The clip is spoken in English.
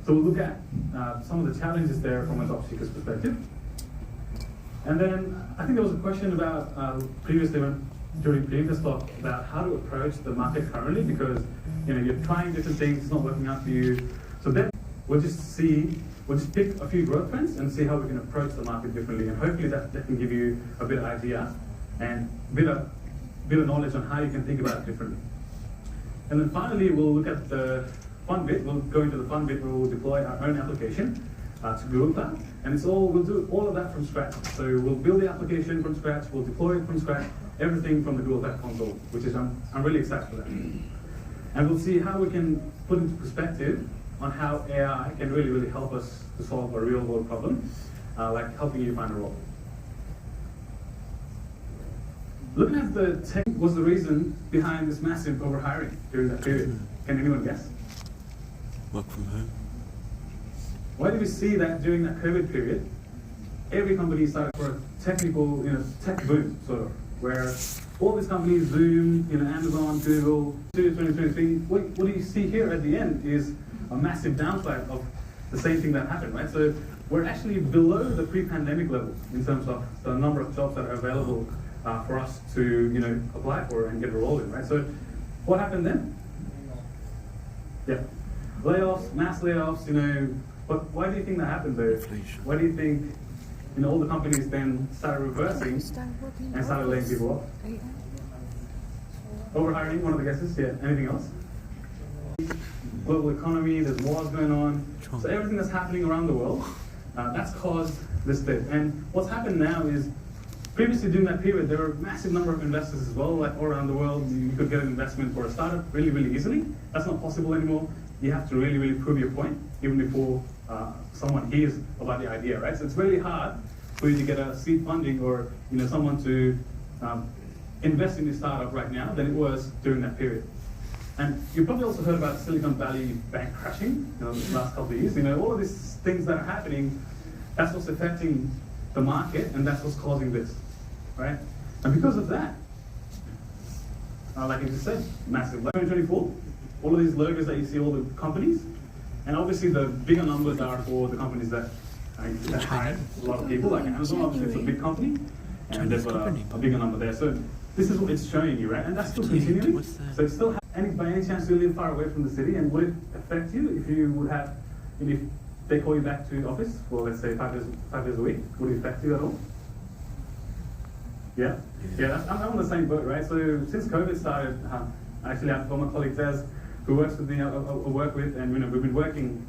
So we'll look at some of the challenges there from a job seeker's perspective. And then I think there was a question about previously during previous talk about how to approach the market currently, because you're trying different things, it's not working out for you. So then we'll just pick a few growth trends and see how we can approach the market differently, and hopefully that can give you a bit of idea and a bit of knowledge on how you can think about it differently. And then finally, we'll look at the fun bit. We'll go into the fun bit where we'll deploy our own application to Google Cloud, and we'll do all of that from scratch. So we'll build the application from scratch, we'll deploy it from scratch, everything from the Google Cloud Console, which is I'm really excited for that. And we'll see how we can put into perspective on how AI can really help us to solve a real world problem, like helping you find a role. Looking at the tech was the reason behind this massive overhiring during that period. Can anyone guess? Work from home. Why did we see that during that COVID period? Every company started for a technical, tech boom, sort of, where all these companies, Zoom, Amazon, Google, 2023, what do you see here at the end is a massive downslide of the same thing that happened, right? So we're actually below the pre-pandemic levels in terms of the number of jobs that are available for us to, apply for and get a role in, right? So what happened then? Yeah, layoffs, mass layoffs, but why do you think that happened though? Inflation. Why do you think, all the companies then started reversing and started laying people off? Overhiring, one of the guesses, yeah. Anything else? Global economy, there's wars going on. So everything that's happening around the world, that's caused this dip. And what's happened now is, previously during that period, there were a massive number of investors as well, like all around the world. You could get an investment for a startup really easily. That's not possible anymore. You have to really prove your point, even before someone hears about the idea, right? So it's really hard for you to get a seed funding or someone to invest in your startup right now than it was during that period. And you probably also heard about Silicon Valley bank crashing the last couple of years. All of these things that are happening, that's what's affecting the market, and that's what's causing this, right? And because of that, like I just said, massive. 2024, all of these logos that you see, all the companies, and obviously the bigger numbers are for the companies that hire a lot of people, like Amazon. Obviously it's a big company, and they've got a bigger number there. So this is what it's showing you, right? And that's still continuing. So it's still by any chance you live far away from the city, and would it affect you if you would have, if they call you back to office for, let's say, 5 days a week? Would it affect you at all? Yeah? Yeah, I'm on the same boat, right? So since COVID started, actually our former colleague Des, who works with me, I work with, and we've been working